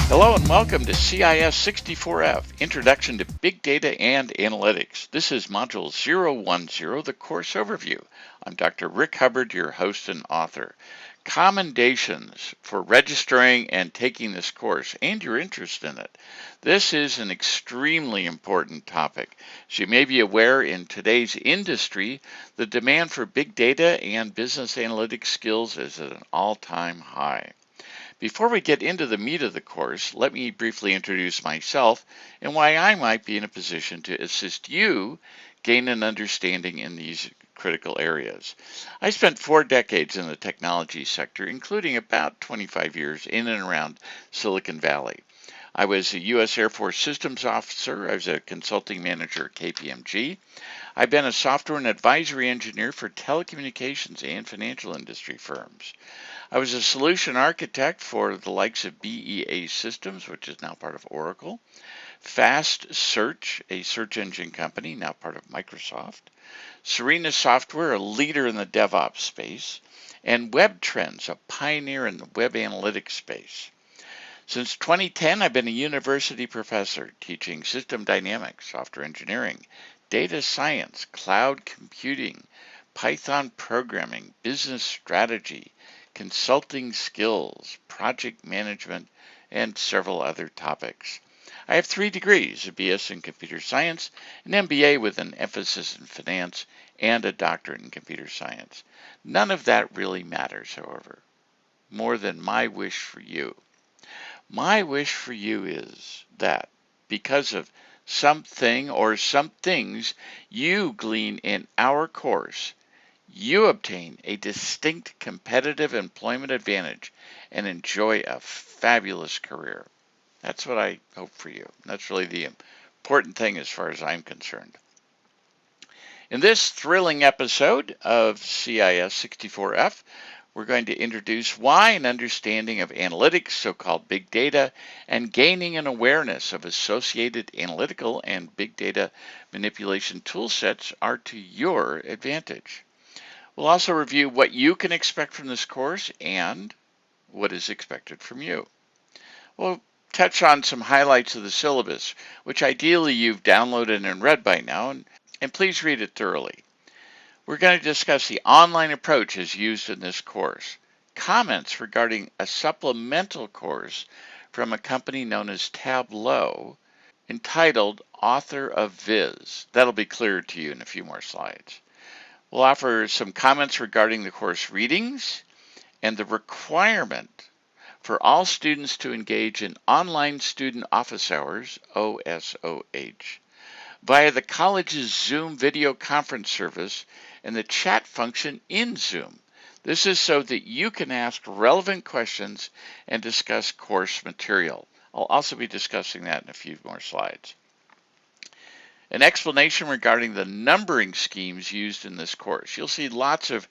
Hello and welcome to CIS64F, Introduction to Big Data and Analytics. This is Module 010, the course overview. I'm Dr. Rick Hubbard, your host and author. Commendations for registering and taking this course and your interest in it. This is an extremely important topic. As you may be aware, in today's industry, the demand for big data and business analytics skills is at an all-time high. Before we get into the meat of the course, let me briefly introduce myself and why I might be in a position to assist you gain an understanding in these critical areas. I spent 4 decades in the technology sector, including about 25 years in and around Silicon Valley. I was a U.S. Air Force systems officer. I was a consulting manager at KPMG. I've been a software and advisory engineer for telecommunications and financial industry firms. I was a solution architect for the likes of BEA Systems, which is now part of Oracle, Fast Search, a search engine company, now part of Microsoft, Serena Software, a leader in the DevOps space, and Web Trends, a pioneer in the web analytics space. Since 2010, I've been a university professor teaching system dynamics, software engineering, data science, cloud computing, Python programming, business strategy, consulting skills, project management, and several other topics. I have 3 degrees, a BS in computer science, an MBA with an emphasis in finance, and a doctorate in computer science. None of that really matters, however, more than my wish for you. My wish for you is that because of something or some things you glean in our course, you obtain a distinct competitive employment advantage and enjoy a fabulous career. That's what I hope for you. That's really the important thing as far as I'm concerned. In this thrilling episode of CIS64F, we're going to introduce why an understanding of analytics, so-called big data, and gaining an awareness of associated analytical and big data manipulation tool sets are to your advantage. We'll also review what you can expect from this course and what is expected from you. We'll touch on some highlights of the syllabus, which ideally you've downloaded and read by now, and please read it thoroughly. We're going to discuss the online approach as used in this course, comments regarding a supplemental course from a company known as Tableau, entitled Author of Viz. That'll be clearer to you in a few more slides. We'll offer some comments regarding the course readings and the requirement for all students to engage in online student office hours, OSOH, via the college's Zoom video conference service and the chat function in Zoom. This is so that you can ask relevant questions and discuss course material. I'll also be discussing that in a few more slides. An explanation regarding the numbering schemes used in this course. You'll see lots of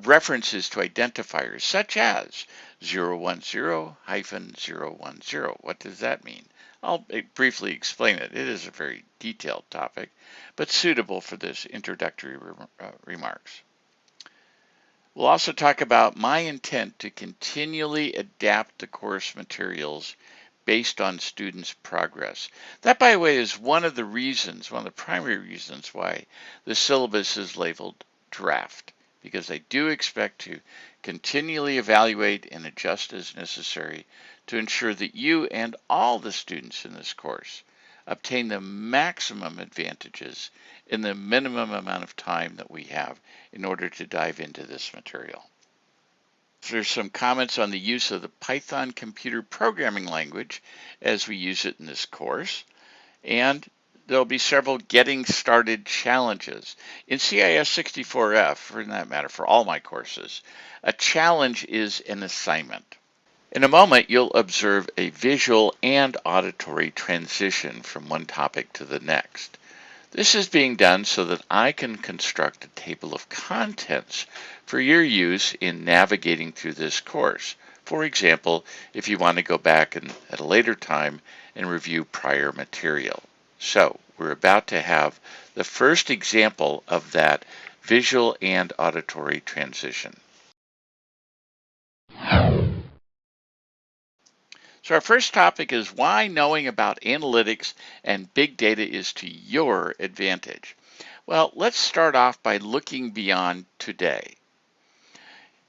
references to identifiers such as 010-010. What does that mean? I'll briefly explain it. It is a very detailed topic, but suitable for this introductory remarks. We'll also talk about my intent to continually adapt the course materials based on students' progress. That, by the way, is one of the primary reasons why the syllabus is labeled draft, because I do expect to continually evaluate and adjust as necessary to ensure that you and all the students in this course obtain the maximum advantages in the minimum amount of time that we have in order to dive into this material. There's some comments on the use of the Python computer programming language as we use it in this course, and there'll be several getting started challenges. In CIS64F, or in that matter for all my courses, a challenge is an assignment. In a moment, you'll observe a visual and auditory transition from one topic to the next. This is being done so that I can construct a table of contents for your use in navigating through this course. For example, if you want to go back at a later time and review prior material. So we're about to have the first example of that visual and auditory transition. So our first topic is why knowing about analytics and big data is to your advantage. Well, let's start off by looking beyond today.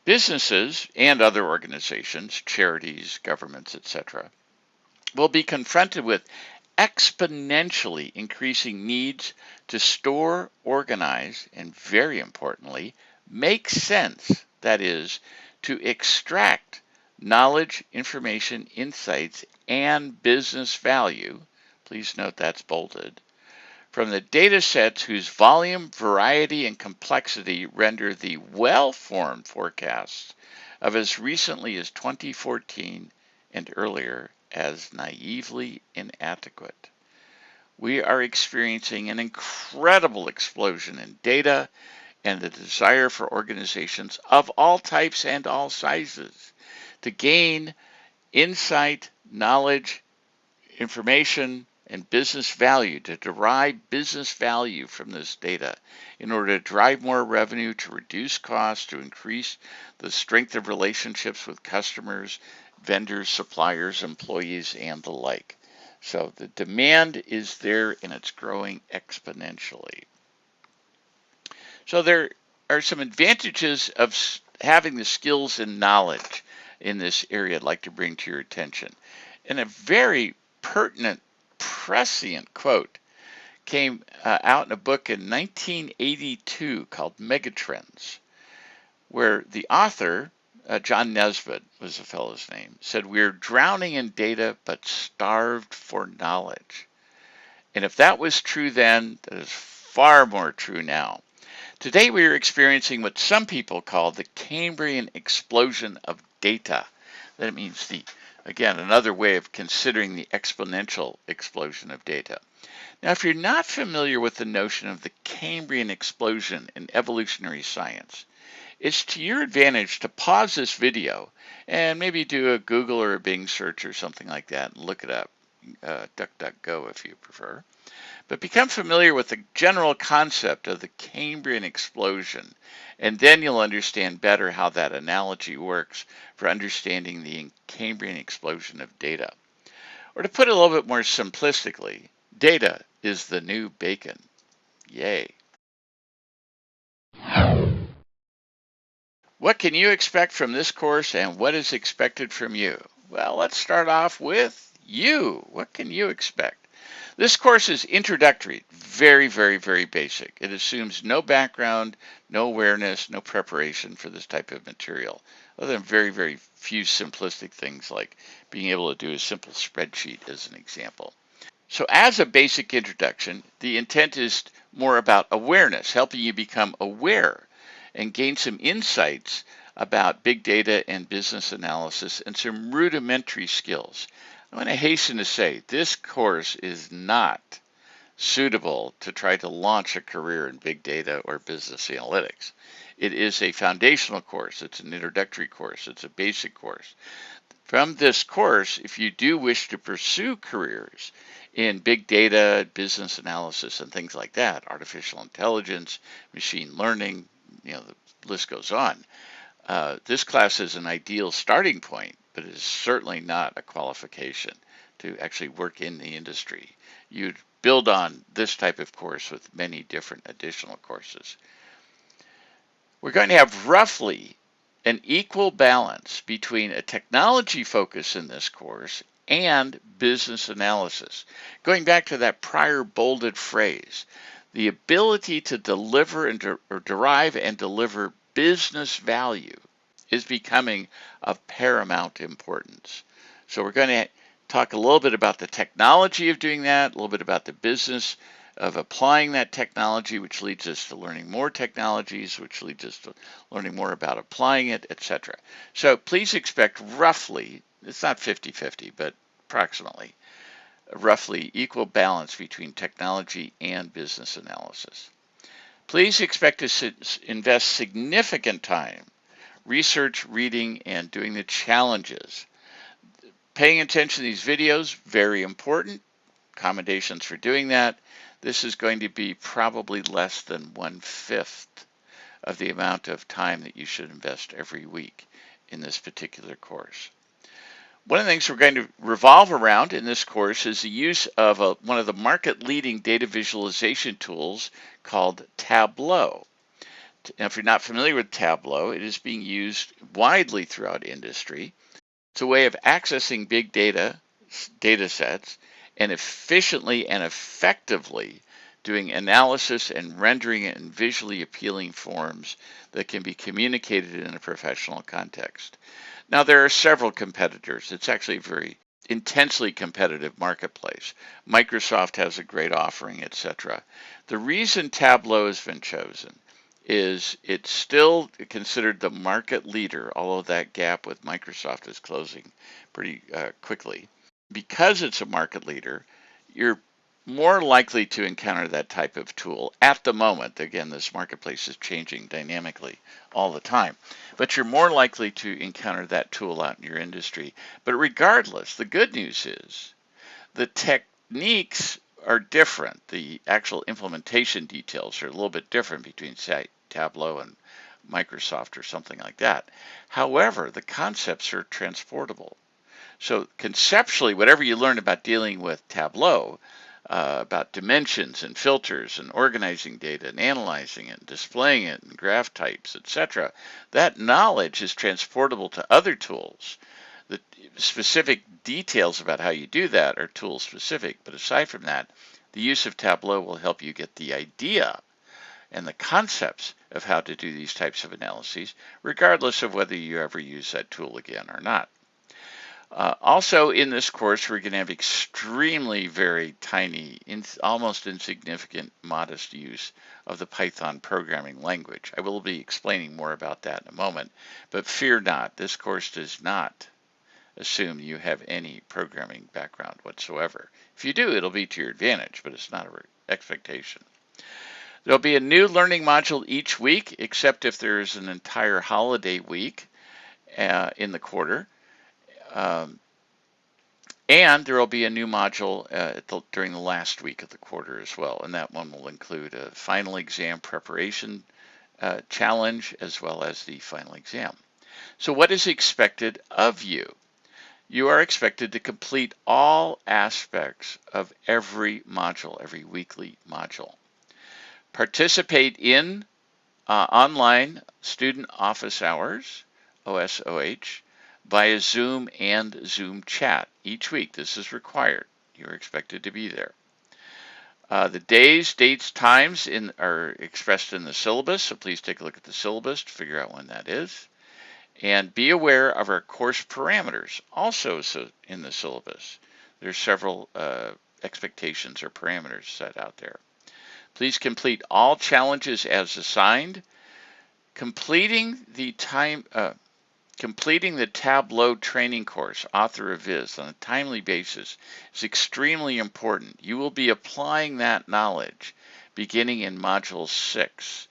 Businesses and other organizations, charities, governments, etc., will be confronted with exponentially increasing needs to store, organize, and very importantly, make sense, that is, to extract knowledge, information, insights, and business value, please note that's bolded, from the data sets whose volume, variety, and complexity render the well-formed forecasts of as recently as 2014 and earlier as naively inadequate. We are experiencing an incredible explosion in data and the desire for organizations of all types and all sizes to gain insight, knowledge, information, and business value, to derive business value from this data in order to drive more revenue, to reduce costs, to increase the strength of relationships with customers, vendors, suppliers, employees, and the like. So the demand is there and it's growing exponentially. So there are some advantages of having the skills and knowledge in this area I'd like to bring to your attention. And a very pertinent, prescient quote came out in a book in 1982 called Megatrends, where the author, John Nesbitt was the fellow's name, said, "We're drowning in data but starved for knowledge." And if that was true then, that is far more true now. Today we are experiencing what some people call the Cambrian explosion of data. That means again, another way of considering the exponential explosion of data. Now, if you're not familiar with the notion of the Cambrian explosion in evolutionary science, it's to your advantage to pause this video and maybe do a Google or a Bing search or something like that and look it up, DuckDuckGo if you prefer. But become familiar with the general concept of the Cambrian explosion, and then you'll understand better how that analogy works for understanding the Cambrian explosion of data. Or to put it a little bit more simplistically, data is the new bacon. Yay. What can you expect from this course and what is expected from you? Well, let's start off with you. What can you expect? This course is introductory, very, very, very basic. It assumes no background, no awareness, no preparation for this type of material, other than very, very few simplistic things like being able to do a simple spreadsheet as an example. So as a basic introduction, the intent is more about awareness, helping you become aware and gain some insights about big data and business analysis and some rudimentary skills. I want to hasten to say this course is not suitable to try to launch a career in big data or business analytics. It is a foundational course. It's an introductory course. It's a basic course. From this course, if you do wish to pursue careers in big data, business analysis, and things like that, artificial intelligence, machine learning, the list goes on. This class is an ideal starting point, but it is certainly not a qualification to actually work in the industry. You'd build on this type of course with many different additional courses. We're going to have roughly an equal balance between a technology focus in this course and business analysis. Going back to that prior bolded phrase, the ability to deliver or derive and deliver business value is becoming of paramount importance. So we're going to talk a little bit about the technology of doing that, a little bit about the business of applying that technology, which leads us to learning more technologies, which leads us to learning more about applying it, etc. So please expect roughly, it's not 50-50, but approximately, roughly equal balance between technology and business analysis. Please expect to invest significant time research, reading, and doing the challenges. Paying attention to these videos, very important. Accommodations for doing that. This is going to be probably less than 1/5 of the amount of time that you should invest every week in this particular course. One of the things we're going to revolve around in this course is the use of one of the market-leading data visualization tools called Tableau. Now, if you're not familiar with Tableau, it is being used widely throughout industry. It's a way of accessing big data sets and efficiently and effectively doing analysis and rendering it in visually appealing forms that can be communicated in a professional context. Now, there are several competitors. It's actually a very intensely competitive marketplace. Microsoft has a great offering, etc. The reason Tableau has been chosen is it's still considered the market leader, although that gap with Microsoft is closing pretty quickly. Because it's a market leader, you're more likely to encounter that type of tool at the moment. Again, this marketplace is changing dynamically all the time, but you're more likely to encounter that tool out in your industry. But regardless, the good news is the techniques are different. The actual implementation details are a little bit different between, say, Tableau and Microsoft or something like that. However, the concepts are transportable. So conceptually, whatever you learn about dealing with Tableau, about dimensions and filters and organizing data and analyzing it and displaying it and graph types, etc., that knowledge is transportable to other tools. The specific details about how you do that are tool specific, but aside from that, the use of Tableau will help you get the idea and the concepts of how to do these types of analyses, regardless of whether you ever use that tool again or not. Also in this course, we're going to have extremely very tiny, almost insignificant, modest use of the Python programming language. I will be explaining more about that in a moment, but fear not, this course does not assume you have any programming background whatsoever. If you do, it'll be to your advantage, but it's not an expectation. There'll be a new learning module each week, except if there is an entire holiday week in the quarter. And there will be a new module during the last week of the quarter as well, and that one will include a final exam preparation challenge as well as the final exam. So what is expected of you? You are expected to complete all aspects of every module, every weekly module. Participate in online student office hours, OSOH, via Zoom and Zoom chat each week. This is required. You're expected to be there. The days, dates, times are expressed in the syllabus, so please take a look at the syllabus to figure out when that is. And be aware of our course parameters, also in the syllabus. There's several expectations or parameters set out there. Please complete all challenges as assigned. Completing the Tableau training course, Author of Viz, on a timely basis is extremely important. You will be applying that knowledge beginning in Module 6.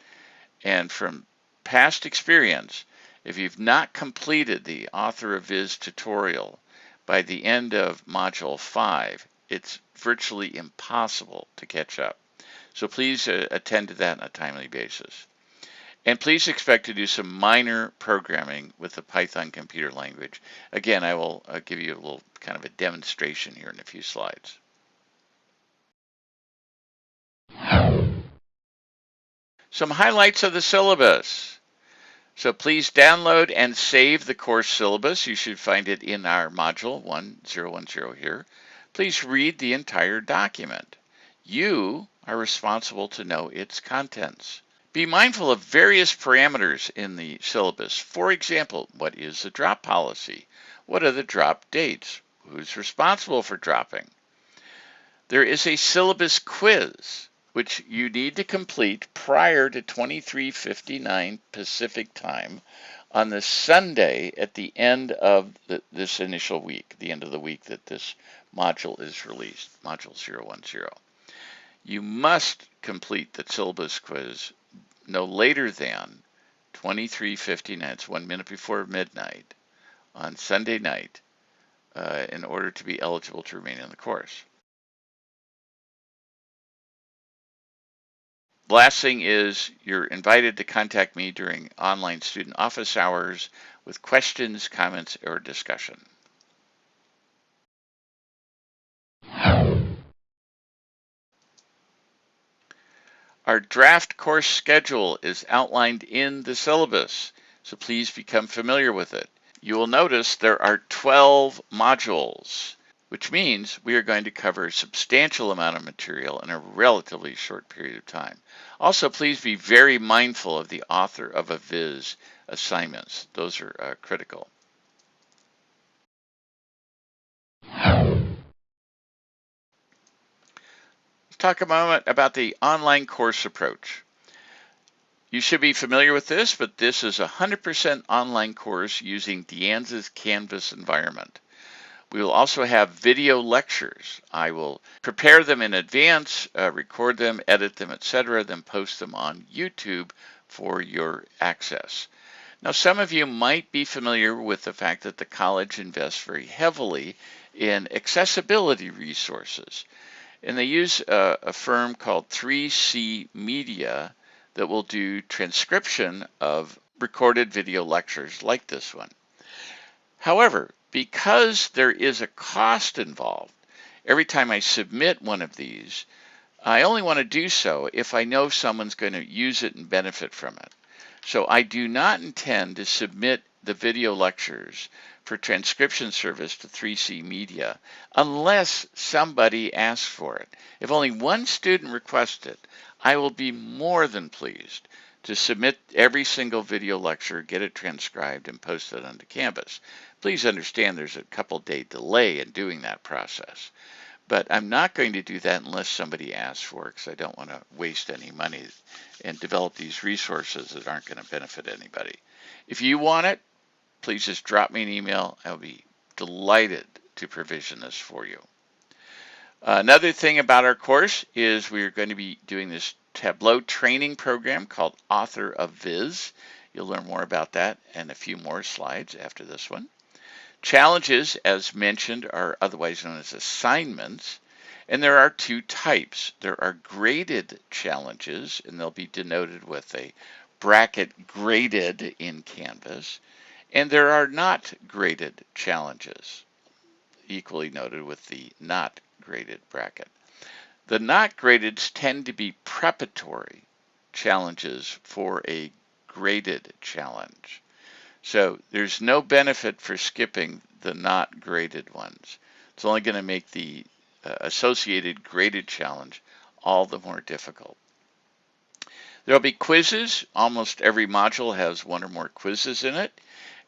And from past experience, if you've not completed the Author of Viz tutorial by the end of Module 5, it's virtually impossible to catch up. So please attend to that on a timely basis. And please expect to do some minor programming with the Python computer language. Again, I will give you a little kind of a demonstration here in a few slides. Some highlights of the syllabus. So please download and save the course syllabus. You should find it in our module 1010 here. Please read the entire document. You are responsible to know its contents. Be mindful of various parameters in the syllabus. For example, what is the drop policy? What are the drop dates? Who's responsible for dropping? There is a syllabus quiz, which you need to complete prior to 23:59 Pacific time on the Sunday at the end of this initial week, the end of the week that this module is released, Module 010. You must complete the syllabus quiz no later than 23:59, it's 1 minute before midnight on Sunday night, in order to be eligible to remain in the course. The last thing is you're invited to contact me during online student office hours with questions, comments, or discussion. Our draft course schedule is outlined in the syllabus, so please become familiar with it. You will notice there are 12 modules, which means we are going to cover a substantial amount of material in a relatively short period of time. Also, please be very mindful of the author of a viz assignments. Those are critical. Let's talk a moment about the online course approach. You should be familiar with this, but this is a 100% online course using DeAnza's Canvas environment. We will also have video lectures. I will prepare them in advance, record them, edit them, etc., then post them on YouTube for your access. Now, some of you might be familiar with the fact that the college invests very heavily in accessibility resources. And they use a firm called 3C Media that will do transcription of recorded video lectures like this one. However, because there is a cost involved, every time I submit one of these, I only want to do so if I know someone's going to use it and benefit from it. So I do not intend to submit the video lectures for transcription service to 3C Media unless somebody asks for it. If only one student requests it, I will be more than pleased to submit every single video lecture, get it transcribed, and post it onto Canvas. Please understand there's a couple-day delay in doing that process. But I'm not going to do that unless somebody asks for it, because I don't want to waste any money and develop these resources that aren't going to benefit anybody. If you want it, please just drop me an email. I'll be delighted to provision this for you. Another thing about our course is we are going to be doing this Tableau training program called Author of Viz. You'll learn more about that and a few more slides after this one. Challenges, as mentioned, are otherwise known as assignments, and there are two types. There are graded challenges, and they'll be denoted with a bracket graded in Canvas, and there are not graded challenges, equally noted with the not graded bracket. The not gradeds tend to be preparatory challenges for a graded challenge. So there's no benefit for skipping the not graded ones. It's only going to make the associated graded challenge all the more difficult. There'll be quizzes. Almost every module has one or more quizzes in it,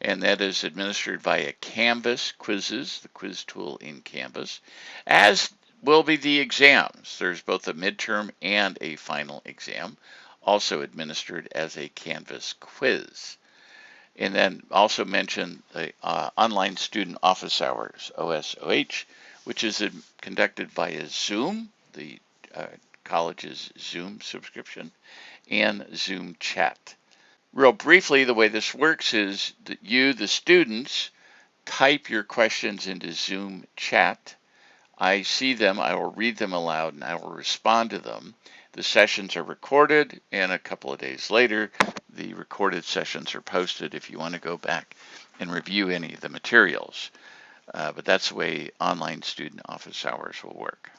and that is administered via Canvas quizzes, the quiz tool in Canvas, as will be the exams. There's both a midterm and a final exam, also administered as a Canvas quiz. And then also mention the online student office hours, OSOH, which is conducted via Zoom, the college's Zoom subscription, and Zoom chat. Real briefly, the way this works is that you, the students, type your questions into Zoom chat. I see them, I will read them aloud, and I will respond to them. The sessions are recorded, and a couple of days later, the recorded sessions are posted if you want to go back and review any of the materials. But that's the way online student office hours will work.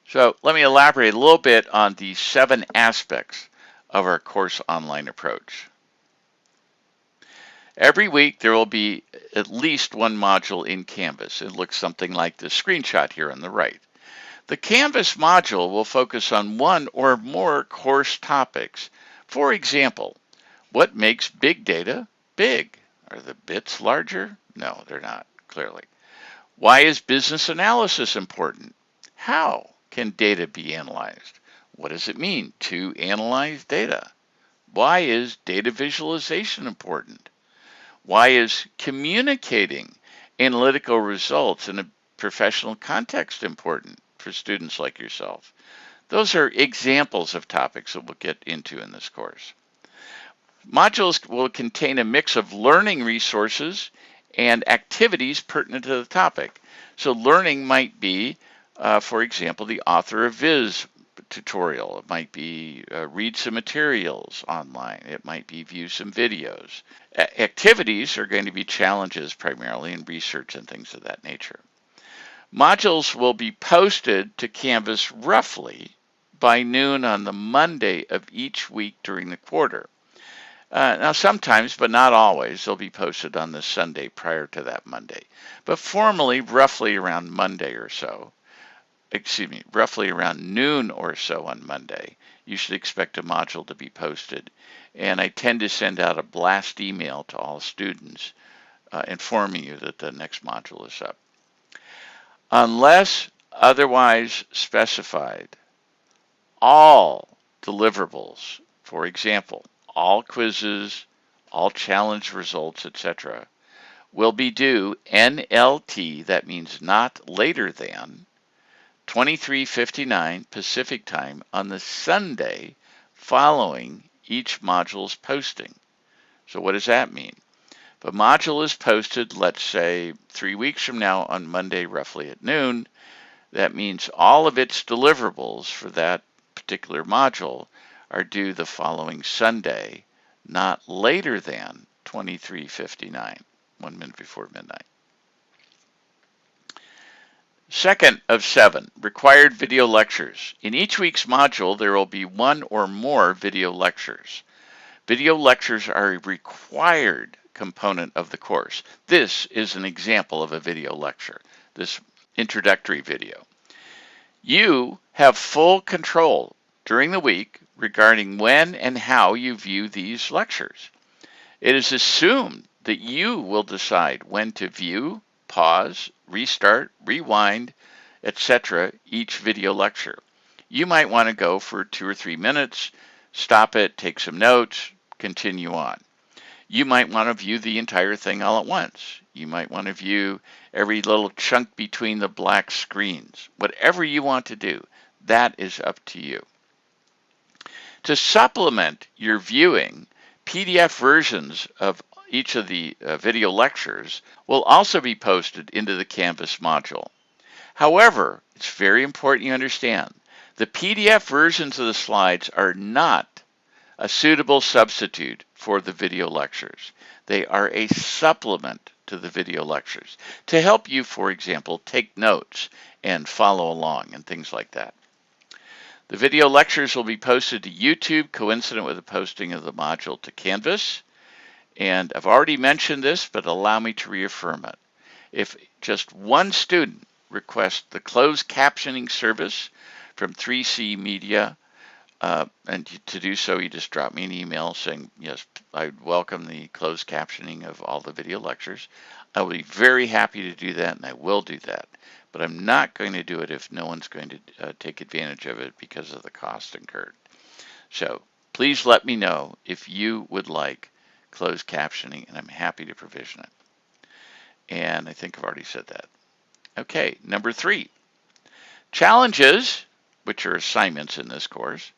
So let me elaborate a little bit on the 7 aspects of our course online approach. Every week there will be at least one module in Canvas. It looks something like the screenshot here on the right. The Canvas module will focus on one or more course topics. For example, what makes big data big? Are the bits larger? No, they're not, clearly. Why is business analysis important? How can data be analyzed? What does it mean to analyze data? Why is data visualization important? Why is communicating analytical results in a professional context important for students like yourself? Those are examples of topics that we'll get into in this course. Modules will contain a mix of learning resources and activities pertinent to the topic. So learning might be, for example, the Author of Viz tutorial. It might be read some materials online. It might be view some videos. Activities are going to be challenges primarily in research and things of that nature. Modules will be posted to Canvas roughly by noon on the Monday of each week during the quarter. Now, sometimes, but not always, they'll be posted on the Sunday prior to that Monday. But formally, roughly around Monday or so, roughly around noon or so on Monday, you should expect a module to be posted. And I tend to send out a blast email to all students informing you that the next module is up. Unless otherwise specified, all deliverables, for example, all quizzes, all challenge results, etc., will be due NLT, that means not later than 23:59 Pacific Time on the Sunday following each module's posting. So what does that mean? If a module is posted, let's say 3 weeks from now on Monday roughly at noon, that means all of its deliverables for that particular module are due the following Sunday, not later than 23:59, 1 minute before midnight. Second of 7, required video lectures. In each week's module, there will be one or more video lectures. Video lectures are a required component of the course. This is an example of a video lecture, this introductory video. You have full control during the week regarding when and how you view these lectures. It is assumed that you will decide when to view, pause, restart, rewind, etc. each video lecture. You might want to go for 2 or 3 minutes, stop it, take some notes, continue on. You might want to view the entire thing all at once. You might want to view every little chunk between the black screens. Whatever you want to do, that is up to you. To supplement your viewing, PDF versions of each of the video lectures will also be posted into the Canvas module. However, it's very important you understand the PDF versions of the slides are not a suitable substitute for the video lectures. They are a supplement to the video lectures to help you, for example, take notes and follow along and things like that. The video lectures will be posted to YouTube coincident with the posting of the module to Canvas. And I've already mentioned this, but allow me to reaffirm it. If just one student requests the closed captioning service from 3C Media, and to do so, you just drop me an email saying, yes, I welcome the closed captioning of all the video lectures. I will be very happy to do that, and I will do that. But I'm not going to do it if no one's going to take advantage of it because of the cost incurred. So please let me know if you would like closed captioning, and I'm happy to provision it. And I think I've already said that. Okay, number 3. Challenges, which are assignments in this course.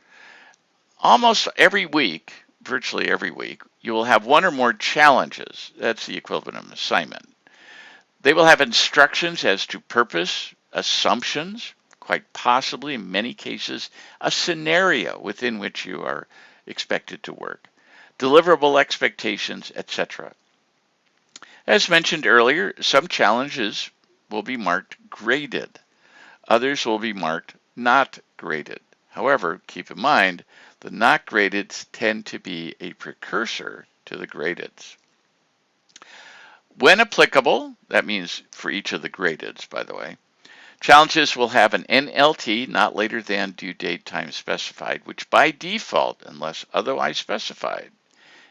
Almost every week, virtually every week, you will have one or more challenges. That's the equivalent of an assignment. They will have instructions as to purpose, assumptions, quite possibly in many cases, a scenario within which you are expected to work, deliverable expectations, etc. As mentioned earlier, some challenges will be marked graded. Others will be marked not graded. However, keep in mind, the not gradeds tend to be a precursor to the gradeds. When applicable, that means for each of the gradeds, by the way, challenges will have an NLT, not later than due date time specified, which by default, unless otherwise specified,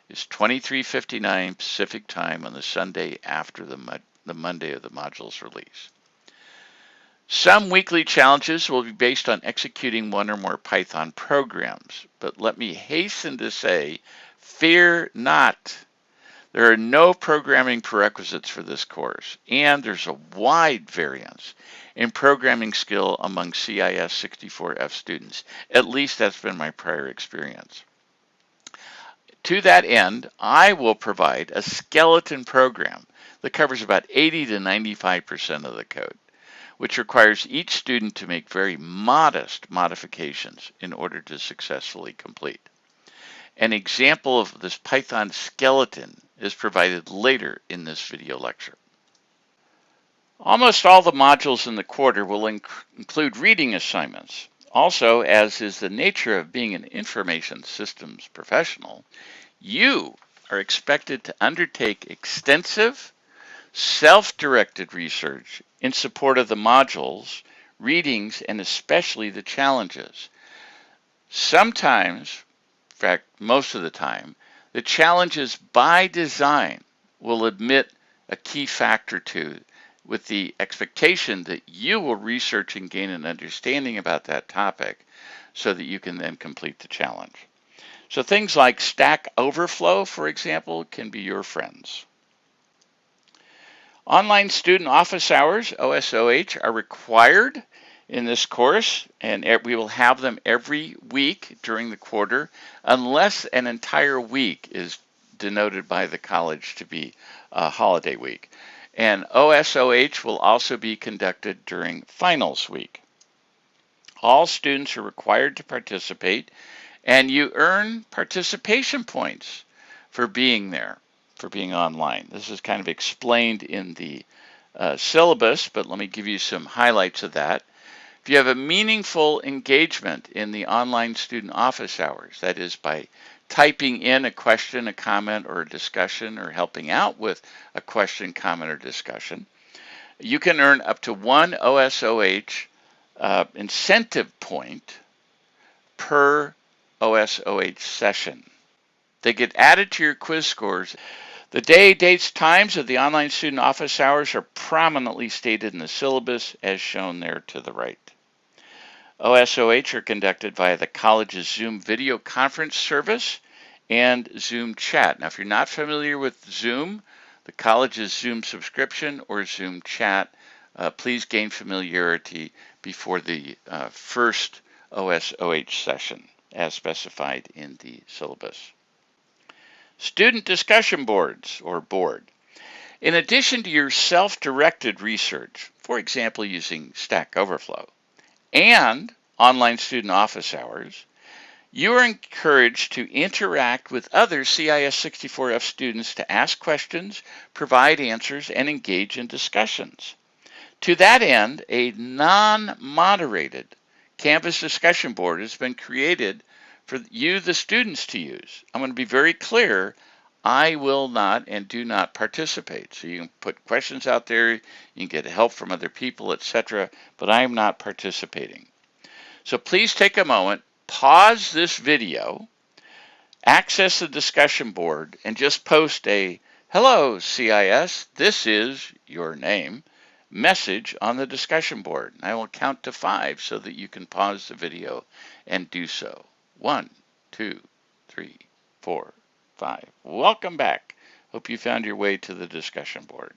is 23:59 Pacific Time on the Sunday after the Monday of the module's release. Some weekly challenges will be based on executing one or more Python programs, but let me hasten to say, fear not. There are no programming prerequisites for this course, and there's a wide variance in programming skill among CIS64F students. At least that's been my prior experience. To that end, I will provide a skeleton program that covers about 80 to 95% of the code, which requires each student to make very modest modifications in order to successfully complete. An example of this Python skeleton is provided later in this video lecture. Almost all the modules in the quarter will include reading assignments. Also, as is the nature of being an information systems professional, you are expected to undertake extensive, self-directed research in support of the modules, readings, and especially the challenges. Sometimes, in fact, most of the time, the challenges by design will admit a key factor to, with the expectation that you will research and gain an understanding about that topic so that you can then complete the challenge. So things like Stack Overflow, for example, can be your friends. Online student office hours, OSOH, are required in this course, and we will have them every week during the quarter, unless an entire week is denoted by the college to be a holiday week. And OSOH will also be conducted during finals week. All students are required to participate, and you earn participation points for being there, for being online. This is kind of explained in the syllabus, but let me give you some highlights of that. If you have a meaningful engagement in the online student office hours, that is by typing in a question, a comment, or a discussion, or helping out with a question, comment, or discussion, you can earn up to 1 OSOH incentive point per OSOH session. They get added to your quiz scores. The day, dates, times of the online student office hours are prominently stated in the syllabus as shown there to the right. OSOH are conducted via the college's Zoom video conference service and Zoom chat. Now, if you're not familiar with Zoom, the college's Zoom subscription or Zoom chat, please gain familiarity before the first OSOH session, as specified in the syllabus. Student discussion boards, or board. In addition to your self-directed research, for example using Stack Overflow, and online student office hours, you are encouraged to interact with other CIS64F students to ask questions, provide answers, and engage in discussions. To that end, a non-moderated Canvas discussion board has been created for you, the students, to use. I'm going to be very clear. I will not and do not participate. So you can put questions out there, you can get help from other people, etc., but I am not participating. So please take a moment, pause this video, access the discussion board, and just post a "Hello, CIS, this is your name" message on the discussion board. I will count to 5 so that you can pause the video and do so. 1, 2, 3, 4, 5. Welcome back. Hope you found your way to the discussion board.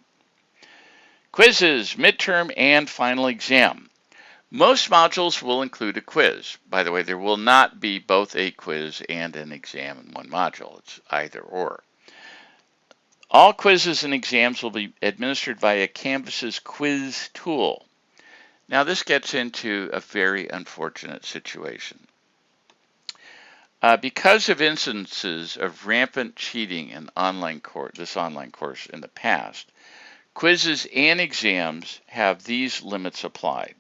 Quizzes, midterm, and final exam. Most modules will include a quiz. By the way, there will not be both a quiz and an exam in one module. It's either or. All quizzes and exams will be administered via Canvas's quiz tool. Now, this gets into a very unfortunate situation. Because of instances of rampant cheating in this online course in the past, quizzes and exams have these limits applied.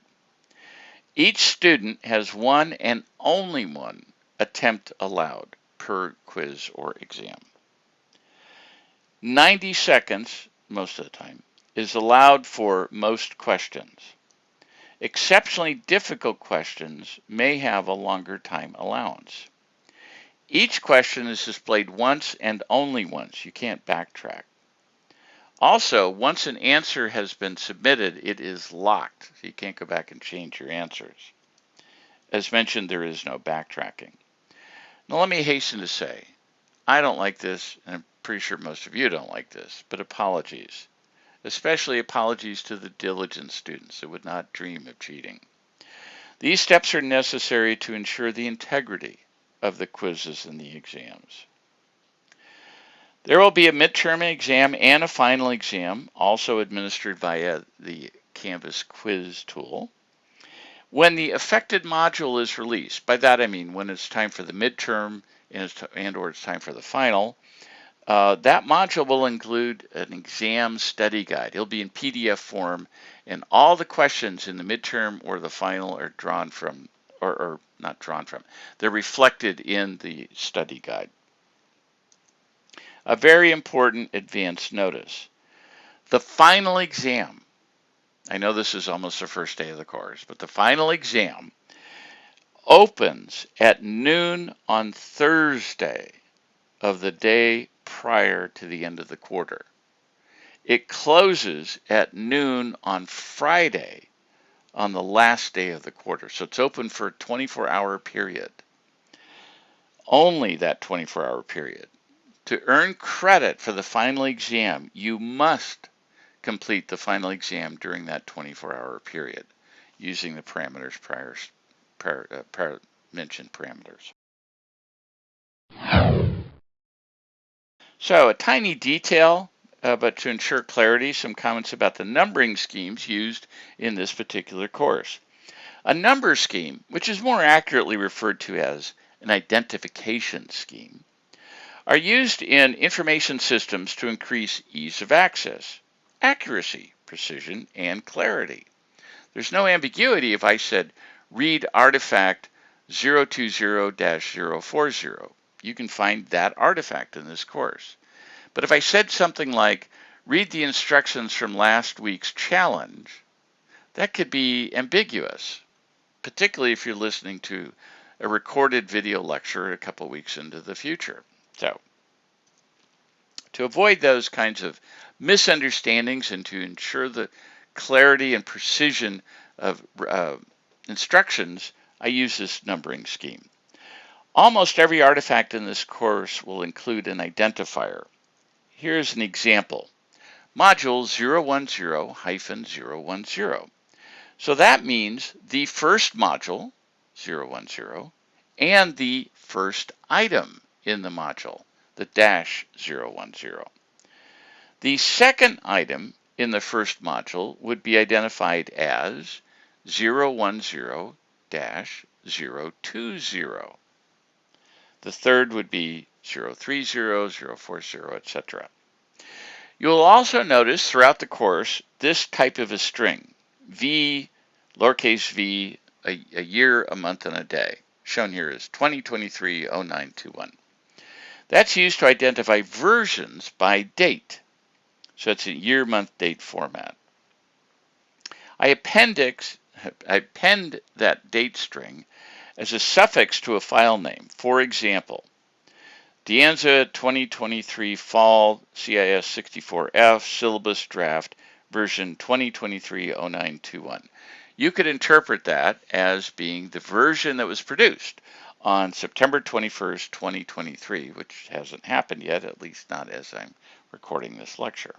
Each student has one and only one attempt allowed per quiz or exam. 90 seconds, most of the time, is allowed for most questions. Exceptionally difficult questions may have a longer time allowance. Each question is displayed once and only once. You can't backtrack. Also, once an answer has been submitted, it is locked, so you can't go back and change your answers. As mentioned, there is no backtracking. Now, let me hasten to say, I don't like this, and I'm pretty sure most of you don't like this, but apologies. Especially apologies to the diligent students that would not dream of cheating. These steps are necessary to ensure the integrity of the quizzes and the exams. There will be a midterm exam and a final exam, also administered via the Canvas quiz tool. When the affected module is released, by that I mean when it's time for the midterm and or it's time for the final, That module will include an exam study guide. It'll be in PDF form, and all the questions in the midterm or the final are drawn from, or not drawn from, they're reflected in the study guide. A very important advance notice. The final exam, I know this is almost the first day of the course, but the final exam opens at noon on Thursday of the day prior to the end of the quarter. It closes at noon on Friday on the last day of the quarter. So it's open for a 24-hour period. Only that 24-hour period. To earn credit for the final exam, you must complete the final exam during that 24-hour period using the parameters prior mentioned parameters. So a tiny detail, but to ensure clarity, some comments about the numbering schemes used in this particular course. A number scheme, which is more accurately referred to as an identification scheme, are used in information systems to increase ease of access, accuracy, precision, and clarity. There's no ambiguity if I said read artifact 020-040. You can find that artifact in this course. But if I said something like, read the instructions from last week's challenge, that could be ambiguous, particularly if you're listening to a recorded video lecture a couple weeks into the future. So, to avoid those kinds of misunderstandings and to ensure the clarity and precision of instructions, I use this numbering scheme. Almost every artifact in this course will include an identifier. Here's an example. Module 010-010. So that means the first module, 010, and the first item in the module, the -010. The second item in the first module would be identified as 010-020. The third would be 030, 040, etc. You will also notice throughout the course this type of a string, V, lowercase v, a year, a month, and a day. Shown here is 2023-0921. That's used to identify versions by date. So it's a year, month, date format. I append that date string as a suffix to a file name. For example, DeAnza 2023 Fall CIS64F Syllabus Draft version 2023-0921. You could interpret that as being the version that was produced on September 21st, 2023, which hasn't happened yet, at least not as I'm recording this lecture.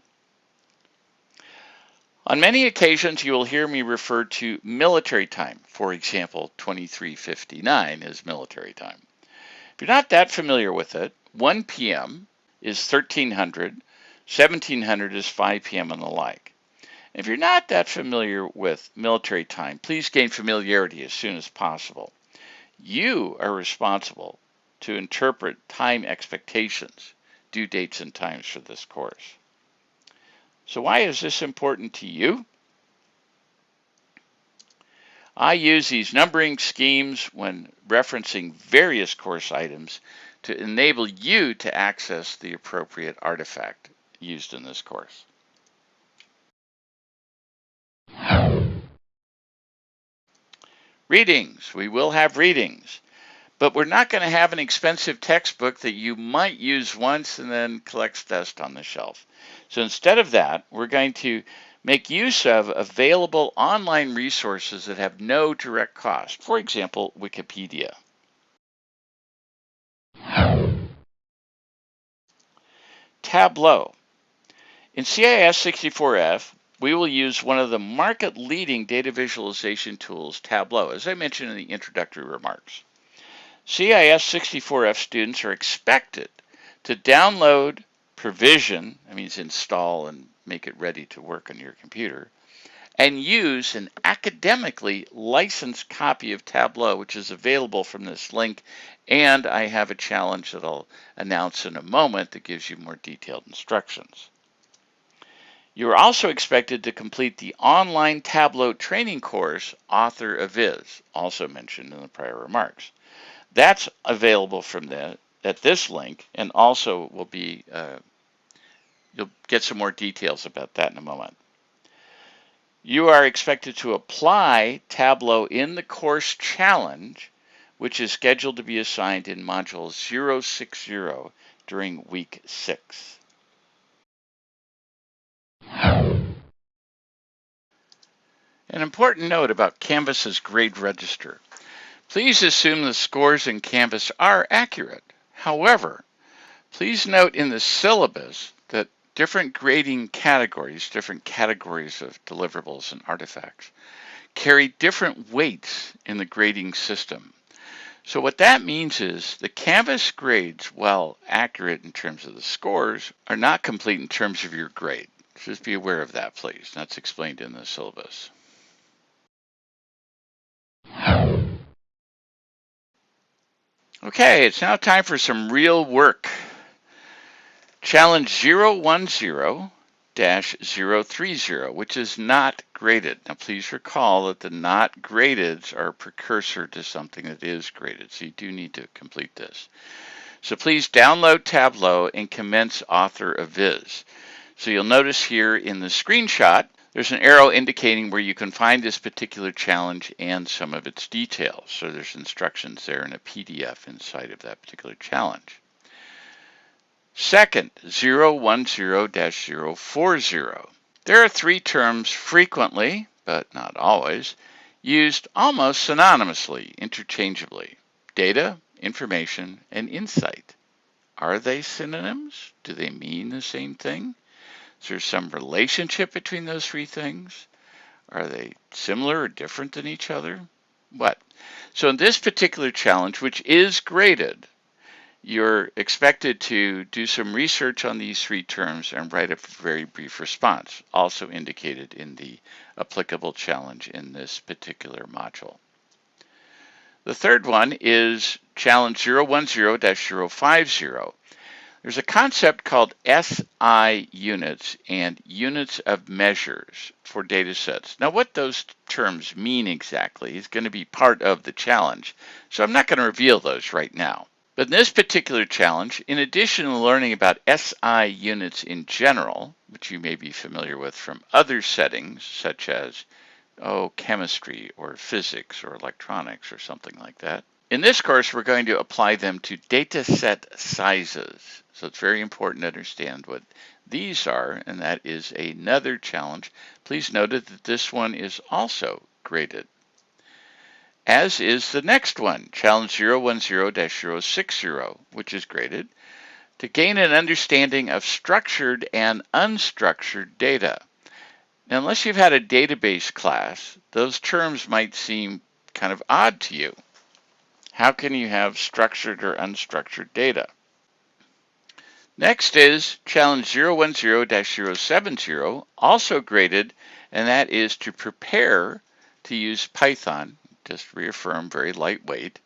On many occasions, you will hear me refer to military time. For example, 2359 is military time. If you're not that familiar with it, 1 p.m. is 1300, 1700 is 5 p.m. and the like. If you're not that familiar with military time, please gain familiarity as soon as possible. You are responsible to interpret time expectations, due dates, and times for this course. So why is this important to you? I use these numbering schemes when referencing various course items to enable you to access the appropriate artifact used in this course. Readings. We will have readings, but we're not going to have an expensive textbook that you might use once and then collects dust on the shelf. So instead of that, we're going to make use of available online resources that have no direct cost. For example, Wikipedia. Tableau. In CIS64F, we will use one of the market-leading data visualization tools, Tableau, as I mentioned in the introductory remarks. CIS64F students are expected to download, provision, that means install and make it ready to work on your computer, and use an academically licensed copy of Tableau, which is available from this link. And I have a challenge that I'll announce in a moment that gives you more detailed instructions. You are also expected to complete the online Tableau training course, Author of Viz, also mentioned in the prior remarks. That's available from at this link, and also will be, you'll get some more details about that in a moment. You are expected to apply Tableau in the course challenge, which is scheduled to be assigned in Module 060 during week 6. An important note about Canvas's grade register. Please assume the scores in Canvas are accurate. However, please note in the syllabus that different grading categories, different categories of deliverables and artifacts, carry different weights in the grading system. So what that means is the Canvas grades, while accurate in terms of the scores, are not complete in terms of your grade. Just be aware of that, please. That's explained in the syllabus. Okay, it's now time for some real work. Challenge 010-030, which is not graded. Now please recall that the not gradeds are a precursor to something that is graded, so you do need to complete this. So please download Tableau and commence Author of Viz. So you'll notice here in the screenshot, there's an arrow indicating where you can find this particular challenge and some of its details. So there's instructions there in a PDF inside of that particular challenge. Second, 010-040. There are three terms frequently, but not always, used almost synonymously, interchangeably: data, information, and insight. Are they synonyms? Do they mean the same thing? Is there some relationship between those three things? Are they similar or different than each other? What? So in this particular challenge, which is graded, you're expected to do some research on these three terms and write a very brief response, also indicated in the applicable challenge in this particular module. The third one is challenge 010-050. There's a concept called SI units and units of measures for data sets. Now, what those terms mean exactly is going to be part of the challenge, so I'm not going to reveal those right now. But in this particular challenge, in addition to learning about SI units in general, which you may be familiar with from other settings, such as, chemistry or physics or electronics or something like that, in this course, we're going to apply them to data set sizes. So it's very important to understand what these are, and that is another challenge. Please note that this one is also graded, as is the next one, challenge 010-060, which is graded, to gain an understanding of structured and unstructured data. Now, unless you've had a database class, those terms might seem kind of odd to you. How can you have structured or unstructured data? Next is challenge 010-070, also graded, and that is to prepare to use Python. Just reaffirm, very lightweight,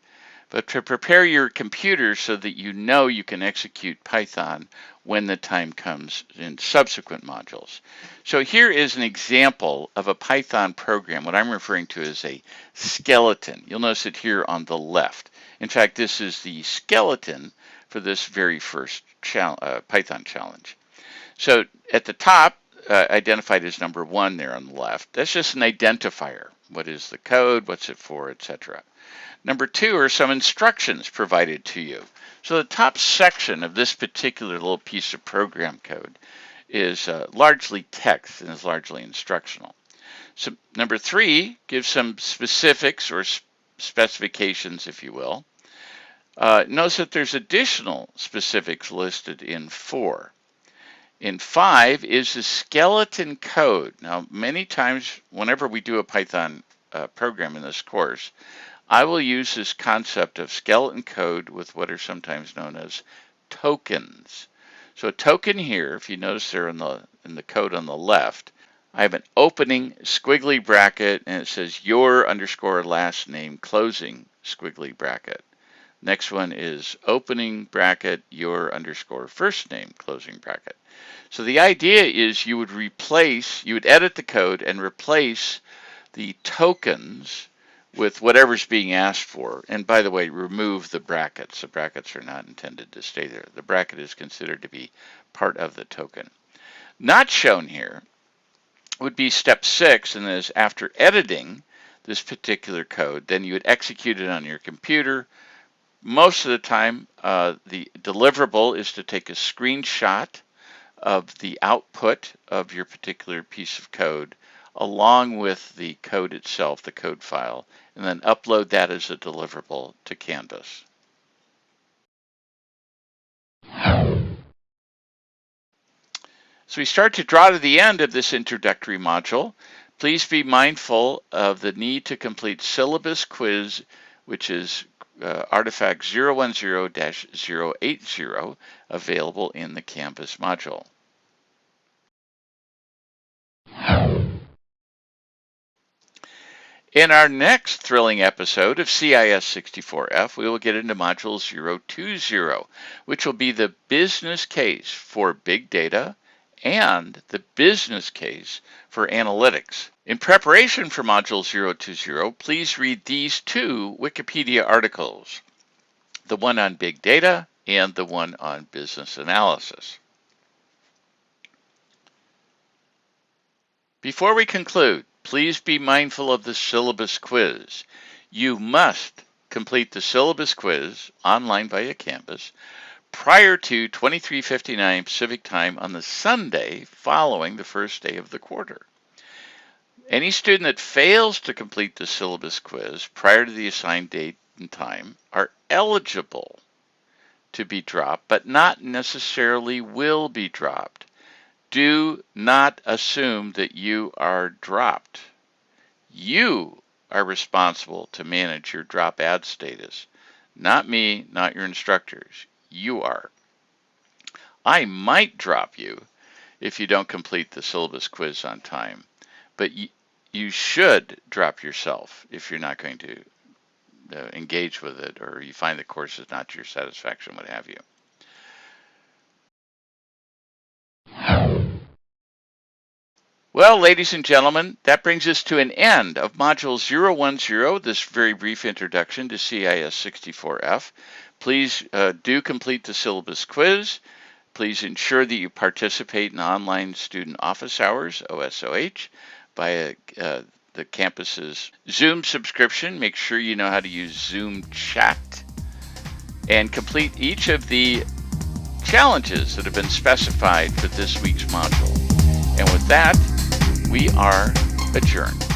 but to prepare your computer so that you know you can execute Python when the time comes in subsequent modules. So here is an example of a Python program, what I'm referring to as a skeleton. You'll notice it here on the left. In fact, this is the skeleton for this very first Python challenge. So at the top, identified as number 1 there on the left, that's just an identifier. What is the code? What's it for? Etc. Number 2 are some instructions provided to you. So the top section of this particular little piece of program code is largely text and is largely instructional. So number 3 gives some specifics or specifications, if you will. Notice that there's additional specifics listed in 4. In 5 is the skeleton code. Now, many times, whenever we do a Python program in this course, I will use this concept of skeleton code with what are sometimes known as tokens. So a token here, if you notice there in the code on the left, I have an opening squiggly bracket, and it says your underscore last name closing squiggly bracket. Next one is opening bracket, your underscore first name closing bracket. So the idea is you would edit the code and replace the tokens with whatever's being asked for. And by the way, remove the brackets. The brackets are not intended to stay there. The bracket is considered to be part of the token. Not shown here would be step 6, and that is after editing this particular code, then you would execute it on your computer. Most of the time, the deliverable is to take a screenshot of the output of your particular piece of code along with the code itself, the code file, and then upload that as a deliverable to Canvas. So we start to draw to the end of this introductory module. Please be mindful of the need to complete syllabus quiz, which is artifact 010-080, available in the Canvas module. In our next thrilling episode of CIS64F, we will get into module 020, which will be the business case for big data and the business case for analytics. In preparation for module 020, please read these 2 Wikipedia articles, the one on big data and the one on business analysis. Before we conclude, please be mindful of the syllabus quiz. You must complete the syllabus quiz online via Canvas prior to 23:59 Pacific Time on the Sunday following the first day of the quarter. Any student that fails to complete the syllabus quiz prior to the assigned date and time are eligible to be dropped, but not necessarily will be dropped. Do not assume that you are dropped. You are responsible to manage your drop ad status. Not me, not your instructors. You are. I might drop you if you don't complete the syllabus quiz on time, but you should drop yourself if you're not going to engage with it, or you find the course is not to your satisfaction, what have you. Well, ladies and gentlemen, that brings us to an end of Module 010, this very brief introduction to CIS64F. Please do complete the syllabus quiz. Please ensure that you participate in online student office hours, OSOH, via the campus's Zoom subscription. Make sure you know how to use Zoom chat. And complete each of the challenges that have been specified for this week's module. And with that, we are adjourned.